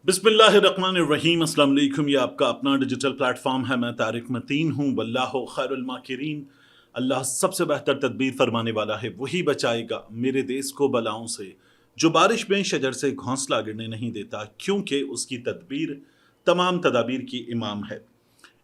बिस्मिल्लाहिर्रहमानिर्रहीम। अस्सलाम वालेकुम। ये आपका अपना डिजिटल प्लेटफॉर्म है। मैं तारिक मतीन हूँ। वल्लाहु खैरुल माकिरीन। अल्लाह सबसे बेहतर तदबीर फरमाने वाला है, वही बचाएगा मेरे देश को बलाओं से। जो बारिश में शजर से घोंसला गिरने नहीं देता, क्योंकि उसकी तदबीर तमाम तदाबीर की इमाम है।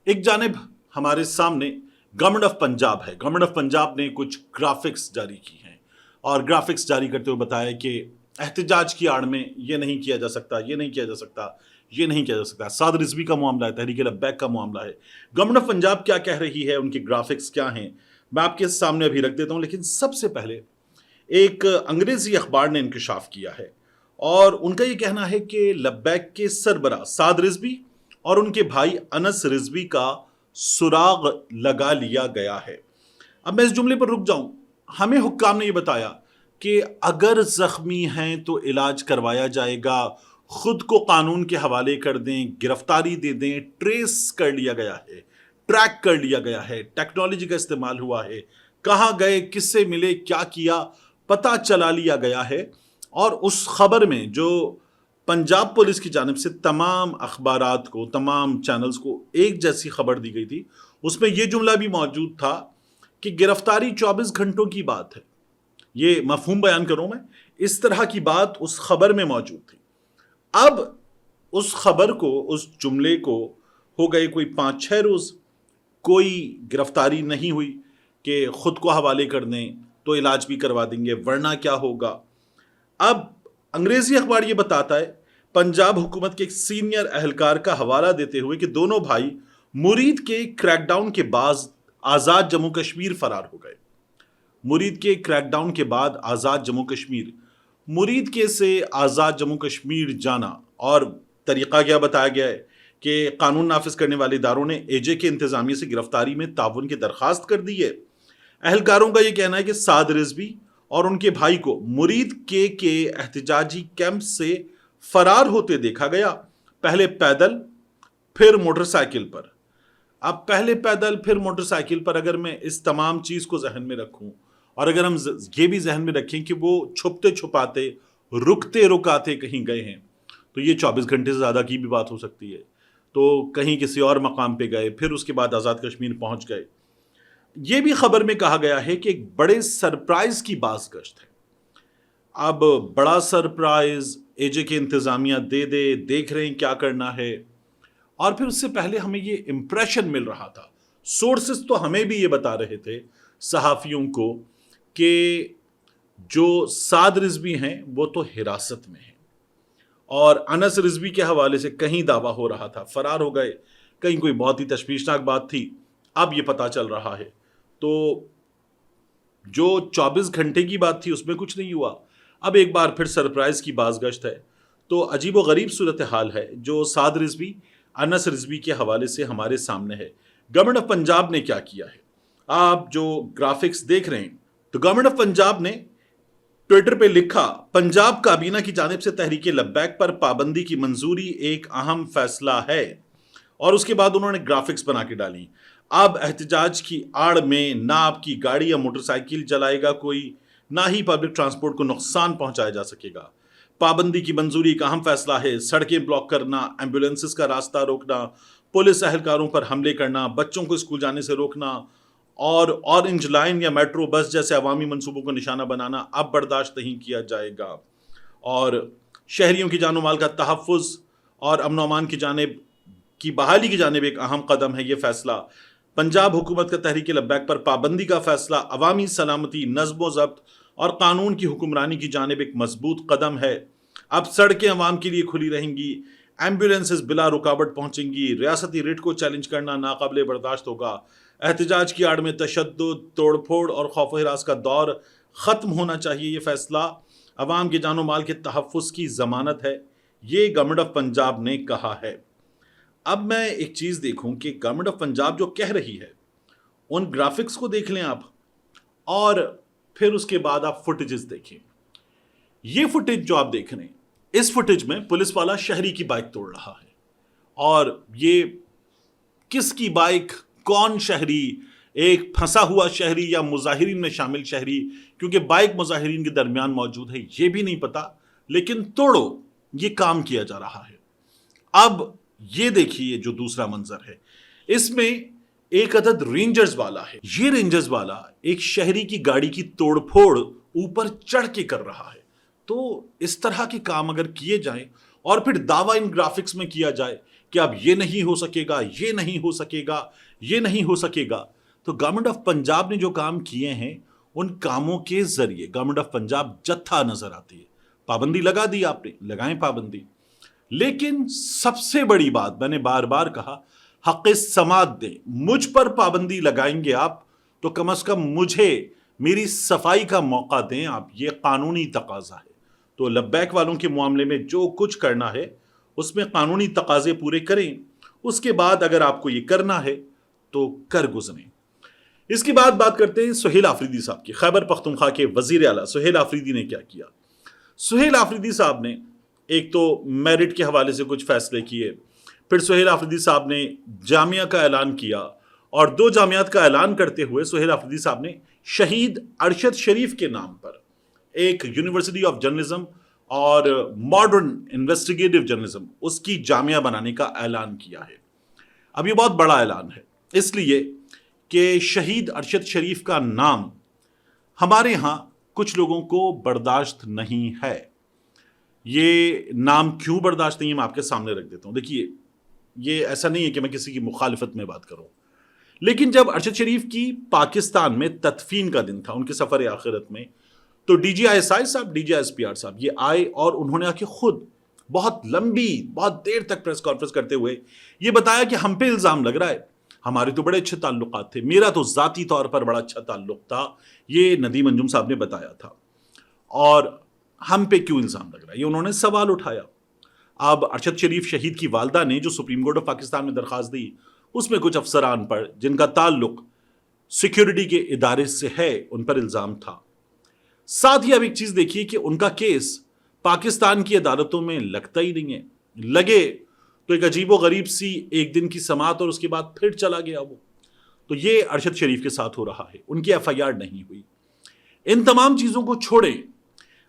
एक जानिब हमारे सामने गवर्नमेंट ऑफ पंजाब है। गवर्नमेंट ऑफ पंजाब ने कुछ ग्राफिक्स जारी की हैं और ग्राफिक्स जारी करते हुए बताया कि एहतजाज की आड़ में ये नहीं किया जा सकता, ये नहीं किया जा सकता, ये नहीं किया जा सकता। साद रिजवी का मामला है, तहरीक लब्बैक का मामला है। गवर्नमेंट ऑफ पंजाब क्या कह रही है, उनके ग्राफिक्स क्या हैं, मैं आपके सामने अभी रख देता हूँ। लेकिन सबसे पहले एक अंग्रेजी अखबार ने इंकशाफ किया है और उनका ये कहना है कि लब्बैक के सरबरा साद रिजवी और उनके भाई अनस रिजवी का सुराग लगा लिया गया है। अब मैं इस जुमले पर रुक जाऊं। हमें हुक्काम ने यह बताया कि अगर जख्मी हैं तो इलाज करवाया जाएगा, खुद को कानून के हवाले कर दें, गिरफ्तारी दे दें। ट्रेस कर लिया गया है, ट्रैक कर लिया गया है, टेक्नोलॉजी का इस्तेमाल हुआ है, कहाँ गए, किससे मिले, क्या किया, पता चला लिया गया है। और उस खबर में जो पंजाब पुलिस की जानिब से तमाम अखबारात को, तमाम चैनल्स को एक जैसी खबर दी गई थी, उसमें यह जुमला भी मौजूद था कि गिरफ्तारी 24 घंटों की बात है। ये मफहूम बयान करूं मैं, इस तरह की बात उस खबर में मौजूद थी। अब उस खबर को, उस जुमले को हो गए कोई 5-6 रोज, कोई गिरफ्तारी नहीं हुई कि खुद को हवाले कर दें तो इलाज भी करवा देंगे, वरना क्या होगा। अब अंग्रेजी अखबार ये बताता है, पंजाब हुकूमत के एक सीनियर अहलकार का हवाला देते हुए, कि दोनों भाई मुरीद के क्रैकडाउन के बाद आज़ाद जम्मू कश्मीर फरार हो गए। मुरीद के क्रैकडाउन के बाद आज़ाद जम्मू कश्मीर, मुरीद के से आज़ाद जम्मू कश्मीर जाना, और तरीक़ा क्या बताया गया है कि कानून नाफिज करने वाले इदारों ने एजे के इंतज़ामिया से गिरफ्तारी में ताउन की दरख्वास्त कर दी है। अहलकारों का यह कहना है कि साद रिजवी और उनके भाई को मुरीद के एहतजाजी कैंप से फरार होते देखा गया, पहले पैदल फिर मोटरसाइकिल पर। अब पहले पैदल फिर मोटरसाइकिल पर, अगर मैं इस तमाम चीज़ को जहन में रखूं और अगर हम ये भी जहन में रखें कि वो छुपते छुपाते, रुकते रुकाते कहीं गए हैं, तो ये 24 घंटे से ज़्यादा की भी बात हो सकती है। तो कहीं किसी और मकाम पे गए, फिर उसके बाद आज़ाद कश्मीर पहुंच गए। ये भी खबर में कहा गया है कि एक बड़े सरप्राइज की बाज़गश्त है। अब बड़ा सरप्राइज एजे के इंतज़ामिया दे देख रहे हैं क्या करना है। और फिर उससे पहले हमें ये इंप्रेशन मिल रहा था, सोर्सेस तो हमें भी ये बता रहे थे सहाफ़ियों को, कि जो साद रिजवी हैं वो तो हिरासत में हैं, और अनस रिजवी के हवाले से कहीं दावा हो रहा था फरार हो गए, कहीं कोई बहुत ही तशवीशनाक बात थी। अब ये पता चल रहा है। तो जो 24 घंटे की बात थी उसमें कुछ नहीं हुआ, अब एक बार फिर सरप्राइज की बाज़गश्त है। तो अजीब व गरीब सूरत हाल है जो साद रिजवी, अनस रिजवी के हवाले से हमारे सामने है। गवर्नमेंट ऑफ पंजाब ने क्या किया है, आप जो ग्राफिक्स देख रहे हैं, तो गवर्नमेंट ऑफ पंजाब ने ट्विटर पे लिखा, पंजाब काबीना की जानिब से तहरीक लब्बैक पर पाबंदी की मंजूरी एक अहम फैसला है। और उसके बाद उन्होंने ग्राफिक्स बना के डाली। अब एहतजाज की आड़ में ना आपकी गाड़ी या मोटरसाइकिल चलाएगा कोई, ना ही पब्लिक ट्रांसपोर्ट को नुकसान पहुंचाया जा सकेगा। पाबंदी की मंजूरी एक अहम फैसला है। सड़कें ब्लॉक करना, एम्बुलेंसेस का रास्ता रोकना, पुलिस अहलकारों पर हमले करना, बच्चों को स्कूल जाने से रोकना और ऑरेंज लाइन या मेट्रो बस जैसे अवामी मंसूबों को निशाना बनाना अब बर्दाश्त नहीं किया जाएगा। और शहरियों की जानो माल का तहफ़्फ़ुज़ और अमन व अमान की जानिब की बहाली की जानिब एक अहम कदम है ये फैसला। पंजाब हुकूमत का तहरीक लब्बैक पर पाबंदी का फैसला अवामी सलामती, नज़्म व ज़ब्त और कानून की हुक्मरानी की जानिब एक मजबूत कदम है। अब सड़कें अवाम के लिए खुली रहेंगी, एम्बुलेंसेस बिला रुकावट पहुंचेंगी, रियासती रिट को चैलेंज करना नाकाबिले बर्दाश्त होगा। एहतजाज की आड़ में तशद्दुद, तोड़फोड़ और खौफ हिरास का दौर ख़त्म होना चाहिए। ये फैसला अवाम के जानो माल के तहफ़्फ़ुज़ की ज़मानत है, ये गवर्नमेंट ऑफ पंजाब ने कहा है। अब मैं एक चीज़ देखूं कि गवर्नमेंट ऑफ पंजाब जो कह रही है, उन ग्राफिक्स को देख लें आप, और फिर उसके बाद आप फुटेजेस देखें। ये फुटेज जो आप देख रहे हैं, इस फुटेज में पुलिस वाला शहरी की बाइक तोड़ रहा है। और ये किसकी बाइक, कौन शहरी, एक फंसा हुआ शहरी या मुजाहिरीन में शामिल शहरी, क्योंकि बाइक मुजाहिरीन के दरमियान मौजूद है, ये भी नहीं पता, लेकिन तोड़ो, ये काम किया जा रहा है। اب یہ دیکھیے جو دوسرا منظر ہے، اس میں ایک عدد رینجرز والا ہے. یہ رینجرز والا ایک شہری کی گاڑی کی توڑ پھوڑ اوپر چڑھ کے کر رہا ہے. تو اس طرح کے کام اگر کیے جائیں اور پھر دعویٰ ان گرافکس میں کیا جائے کہ اب یہ نہیں ہو سکے گا، یہ نہیں ہو سکے گا، یہ نہیں ہو سکے گا، تو گورنمنٹ آف پنجاب نے جو کام کیے ہیں ان کاموں کے ذریعے گورنمنٹ آف پنجاب جتھا نظر آتی ہے. پابندی لگا دی آپ نے، لگائیں پابندی، لیکن سب سے بڑی بات میں نے بار بار کہا، حق سماعت دیں. مجھ پر پابندی لگائیں گے آپ تو کم از کم مجھے میری صفائی کا موقع دیں آپ، یہ قانونی تقاضا ہے. تو لبیک والوں کے معاملے میں جو کچھ کرنا ہے اس میں قانونی تقاضے پورے کریں، اس کے بعد اگر آپ کو یہ کرنا ہے تو کر گزریں. اس کے بعد بات کرتے ہیں سہیل آفریدی صاحب کی. خیبر پختونخوا کے وزیر اعلیٰ سہیل آفریدی نے کیا کیا؟ سہیل آفریدی صاحب نے ایک تو میرٹ کے حوالے سے کچھ فیصلے کیے، پھر سہیل آفریدی صاحب نے جامعہ کا اعلان کیا، اور 2 جامعات کا اعلان کرتے ہوئے سہیل آفریدی صاحب نے شہید ارشد شریف کے نام پر ایک یونیورسٹی آف جرنلزم اور ماڈرن انویسٹیگیٹو جرنلزم اس کی جامعہ بنانے کا اعلان کیا ہے. اب یہ بہت بڑا اعلان ہے، اس لیے کہ شہید ارشد شریف کا نام ہمارے ہاں کچھ لوگوں کو برداشت نہیں ہے. یہ نام کیوں برداشت نہیں ہے میں آپ کے سامنے رکھ دیتا ہوں. دیکھیے، یہ ایسا نہیں ہے کہ میں کسی کی مخالفت میں بات کروں، لیکن جب ارشد شریف کی پاکستان میں تدفین کا دن تھا ان کے سفر آخرت میں، تو D G I S I صاحب، D G I S P R صاحب یہ آئے اور انہوں نے آ کے خود بہت لمبی، بہت دیر تک پریس کانفرنس کرتے ہوئے یہ بتایا کہ ہم پہ الزام لگ رہا ہے. ہمارے تو بڑے اچھے تعلقات تھے، میرا تو ذاتی طور پر بڑا اچھا تعلق تھا، یہ ندیم انجم صاحب نے بتایا تھا، اور ہم پہ کیوں الزام لگ رہا ہے، یہ انہوں نے سوال اٹھایا. اب ارشد شریف شہید کی والدہ نے جو سپریم کورٹ آف پاکستان میں درخواست دی، اس میں کچھ افسران پر جن کا تعلق سیکیورٹی کے ادارے سے ہے ان پر الزام تھا. ساتھ ہی اب ایک چیز دیکھیے کہ ان کا کیس پاکستان کی عدالتوں میں لگتا ہی نہیں ہے، لگے تو ایک عجیب و غریب سی ایک دن کی سماعت اور اس کے بعد پھر چلا گیا وہ. تو یہ ارشد شریف کے ساتھ ہو رہا ہے، ان کی ایف آئی آر نہیں ہوئی. ان تمام چیزوں کو چھوڑیں،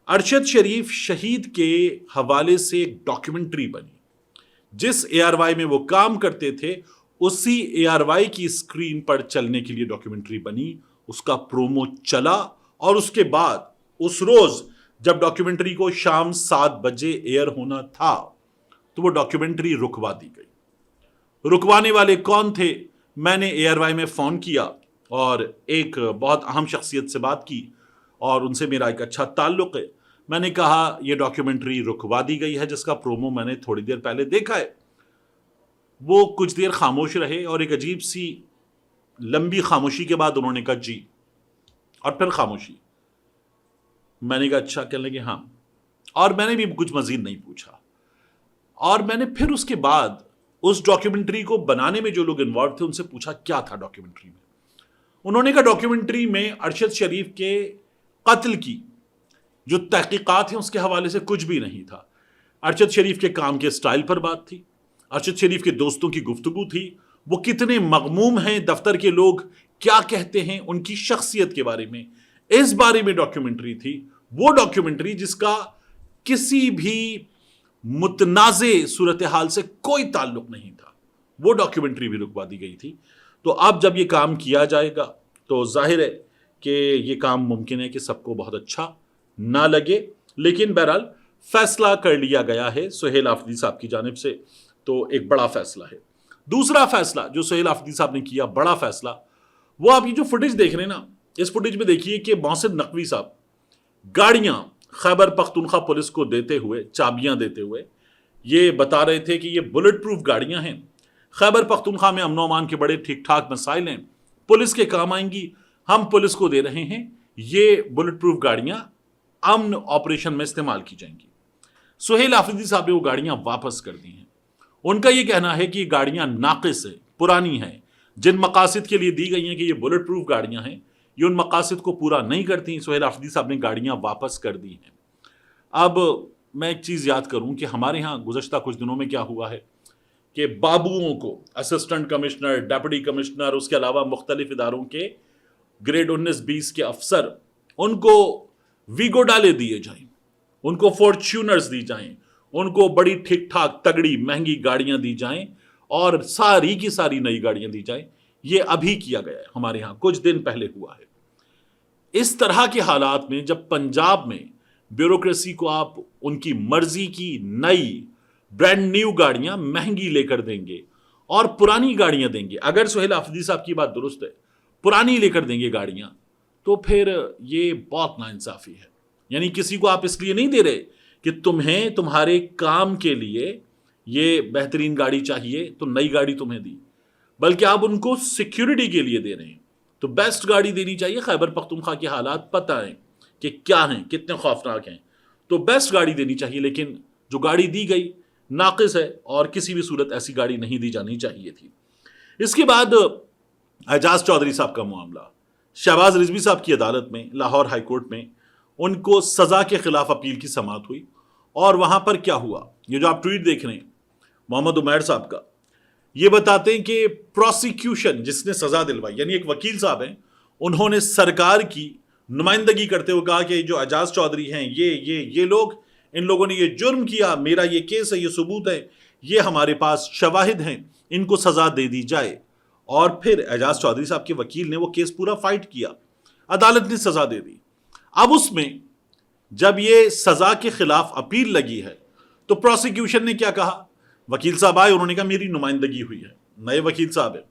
ارشد شریف شہید کے حوالے سے ایک ڈاکیومنٹری بنی، جس اے آر وائی میں وہ کام کرتے تھے اسی اے آر وائی کی اسکرین پر چلنے کے لیے ڈاکیومنٹری بنی، اس کا پرومو چلا، اور اس کے بعد اس روز جب ڈاکیومنٹری کو شام 7 بجے ایئر ہونا تھا تو وہ ڈاکیومنٹری رکوا دی گئی. رکوانے والے کون تھے؟ میں نے اے آر وائی میں فون کیا اور ایک بہت اہم شخصیت سے بات کی اور ان سے میرا ایک اچھا تعلق ہے. میں نے کہا یہ ڈاکیومنٹری رکوا دی گئی ہے جس کا پرومو میں نے تھوڑی دیر پہلے دیکھا ہے. وہ کچھ دیر خاموش رہے اور ایک عجیب سی لمبی خاموشی کے بعد انہوں نے کہا جی، اور پھر خاموشی. میں نے کہا اچھا، کہنے لگے ہاں، اور میں نے بھی کچھ مزید نہیں پوچھا. اور میں نے پھر اس کے بعد اس ڈاکیومنٹری کو بنانے میں جو لوگ انوالو تھے ان سے پوچھا کیا تھا ڈاکیومنٹری میں. انہوں نے کہا ڈاکیومنٹری میں ارشد شریف کے قتل کی جو تحقیقات ہیں اس کے حوالے سے کچھ بھی نہیں تھا. ارشد شریف کے کام کے سٹائل پر بات تھی، ارشد شریف کے دوستوں کی گفتگو تھی، وہ کتنے مغموم ہیں، دفتر کے لوگ کیا کہتے ہیں ان کی شخصیت کے بارے میں، اس بارے میں ڈاکیومنٹری تھی. وہ ڈاکیومنٹری جس کا کسی بھی متنازع صورتحال سے کوئی تعلق نہیں تھا، وہ ڈاکیومنٹری بھی رکوا دی گئی تھی. تو اب جب یہ کام کیا جائے گا تو ظاہر ہے کہ یہ کام ممکن ہے کہ سب کو بہت اچھا نہ لگے، لیکن بہرحال فیصلہ کر لیا گیا ہے سہیل آفریدی صاحب کی جانب سے، تو ایک بڑا فیصلہ ہے. دوسرا فیصلہ جو سہیل آفریدی صاحب نے کیا، بڑا فیصلہ، وہ آپ یہ جو فوٹیج دیکھ رہے ہیں نا، اس فوٹیج میں دیکھیے کہ محسن نقوی صاحب گاڑیاں خیبر پختونخوا پولیس کو دیتے ہوئے، چابیاں دیتے ہوئے یہ بتا رہے تھے کہ یہ بلٹ پروف گاڑیاں ہیں، خیبر پختونخوا میں امن و امان کے بڑے ٹھیک ٹھاک مسائل ہیں، پولیس کے کام آئیں گی، ہم پولیس کو دے رہے ہیں، یہ بلٹ پروف گاڑیاں امن آپریشن میں استعمال کی جائیں گی. سہیل آفریدی صاحب نے وہ گاڑیاں واپس کر دی ہیں. ان کا یہ کہنا ہے کہ یہ گاڑیاں ناقص ہیں، پرانی ہیں، جن مقاصد کے لیے دی گئی ہیں کہ یہ بلٹ پروف گاڑیاں ہیں یہ ان مقاصد کو پورا نہیں کرتی. سہیل آفریدی صاحب نے گاڑیاں واپس کر دی ہیں. اب میں ایک چیز یاد کروں کہ ہمارے ہاں گزشتہ کچھ دنوں میں کیا ہوا ہے کہ بابوؤں کو اسسٹنٹ کمشنر، ڈیپٹی کمشنر، اس کے علاوہ مختلف اداروں کے گریڈ 19-20 کے افسر، ان کو ویگو ڈالے دیے جائیں، ان کو فارچونرز دی جائیں، उनको बड़ी ठीक ठाक तगड़ी महंगी गाड़ियां दी जाएं और सारी की सारी नई गाड़ियां दी जाएं। ये अभी किया गया है, हमारे यहां कुछ दिन पहले हुआ है। इस तरह के हालात में जब पंजाब में ब्यूरोक्रेसी को आप उनकी मर्जी की नई ब्रांड न्यू गाड़ियां महंगी लेकर देंगे और पुरानी गाड़ियां देंगे, अगर सुहेल आफरीदी साहब की बात दुरुस्त है, पुरानी लेकर देंगे गाड़ियां, तो फिर ये बहुत नाइंसाफी है। यानी किसी को आप इसलिए नहीं दे रहे कि तुम्हें तुम्हारे काम के लिए ये बेहतरीन गाड़ी चाहिए तो नई गाड़ी तुम्हें दी, बल्कि आप उनको सिक्योरिटी के लिए दे रहे हैं। तो बेस्ट गाड़ी देनी चाहिए। खैबर पख्तूनख्वा के हालात पता है कि क्या हैं, कितने खौफनाक हैं, तो बेस्ट गाड़ी देनी चाहिए। लेकिन जो गाड़ी दी गई नाकिस है और किसी भी सूरत ऐसी गाड़ी नहीं दी जानी चाहिए थी। इसके बाद एजाज चौधरी साहब का मामला, शहबाज रिजवी साहब की अदालत में, लाहौर हाई कोर्ट में उनको सजा के खिलाफ अपील की समाअत हुई और वहां पर क्या हुआ, ये जो आप ट्वीट देख रहे हैं मोहम्मद उमैर साहब का, ये बताते हैं कि प्रोसिक्यूशन जिसने सजा दिलवाई, यानी एक वकील साहब हैं, उन्होंने सरकार की नुमाइंदगी करते हुए कहा कि जो एजाज चौधरी हैं ये लोग, इन लोगों ने ये जुर्म किया, मेरा ये केस है, ये सबूत है, ये हमारे पास शवाहिद हैं, इनको सजा दे दी जाए। और फिर एजाज चौधरी साहब के वकील ने वो केस पूरा फाइट किया, अदालत ने सजा दे दी। अब उसमें जब ये सजा के खिलाफ अपील लगी है तो प्रोसिक्यूशन ने क्या कहा, वकील साहब आए, उन्होंने कहा मेरी नुमाइंदगी हुई है, नए वकील साहब है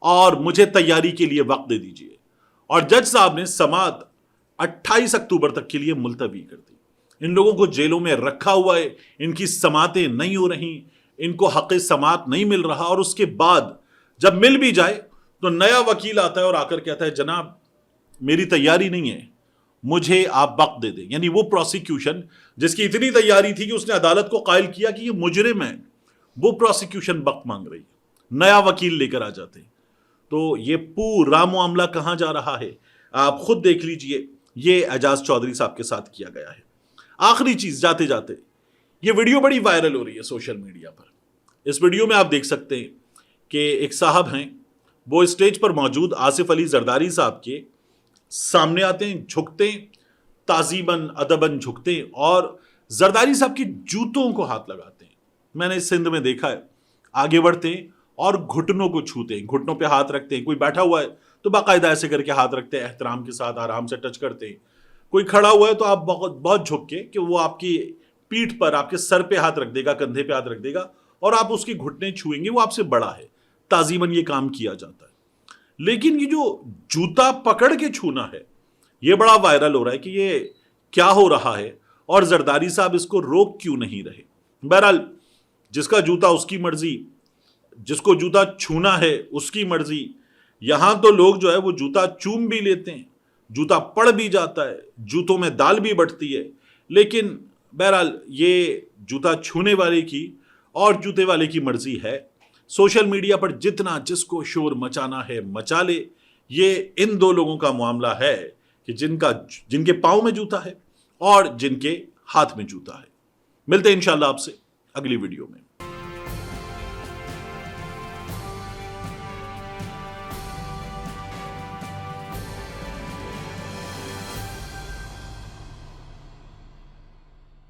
और मुझे तैयारी के लिए वक्त दे दीजिए। और जज साहब ने समाअत 28 अक्टूबर तक के लिए मुलतवी कर दी। इन लोगों को जेलों में रखा हुआ है, इनकी समातें नहीं हो रही, इनको हक़ समात नहीं मिल रहा, और उसके बाद जब मिल भी जाए तो नया वकील आता है और आकर कहता है जनाब मेरी तैयारी नहीं है, मुझे आप वक्त दे दें। यानी वो प्रोसिक्यूशन जिसकी इतनी तैयारी थी कि उसने अदालत को कायल किया कि ये मुजरिम है, वो प्रोसिक्यूशन वक्त मांग रही है, नया वकील लेकर आ जाते। तो ये पूरा मामला कहां जा रहा है आप खुद देख लीजिए। ये एजाज चौधरी साहब के साथ किया गया है। आखिरी चीज जाते जाते, ये वीडियो बड़ी वायरल हो रही है सोशल मीडिया पर। इस वीडियो में आप देख सकते हैं कि एक साहब हैं, वो स्टेज पर मौजूद आसिफ अली जरदारी साहब के सामने आते हैं, झुकते हैं, ताजीबन अदबन झुकते हैं और जरदारी साहब के जूतों को हाथ लगाते हैं। मैंने सिंध में देखा है, आगे बढ़ते हैं और घुटनों को छूते हैं, घुटनों पे हाथ रखते हैं। कोई बैठा हुआ है तो बाकायदा ऐसे करके हाथ रखते हैं, एहतराम के साथ आराम से टच करते हैं। कोई खड़ा हुआ है तो आप बहुत झुक के कि वो आपकी पीठ पर, आपके सर पे हाथ रख देगा, कंधे पे हाथ रख देगा और आप उसकी घुटने छुएंगे, वो आपसे बड़ा है। ताजीमन ये काम किया जाता है। लेकिन ये जो जूता पकड़ के छूना है, ये बड़ा वायरल हो रहा है कि ये क्या हो रहा है और जरदारी साहब इसको रोक क्यों नहीं रहे। बहरहाल जिसका जूता उसकी मर्जी, जिसको जूता छूना है उसकी मर्जी। यहां तो लोग जो है वो जूता चूम भी लेते हैं, जूता पड़ भी जाता है, जूतों में दाल भी बढ़ती है। लेकिन बहरहाल ये जूता छूने वाले की और जूते वाले की मर्जी है। सोशल मीडिया पर जितना जिसको शोर मचाना है मचा ले। ये इन दो लोगों का मामला है कि जिनके पाँव में जूता है और जिनके हाथ में जूता है। मिलते हैं इंशाल्लाह आपसे अगली वीडियो में।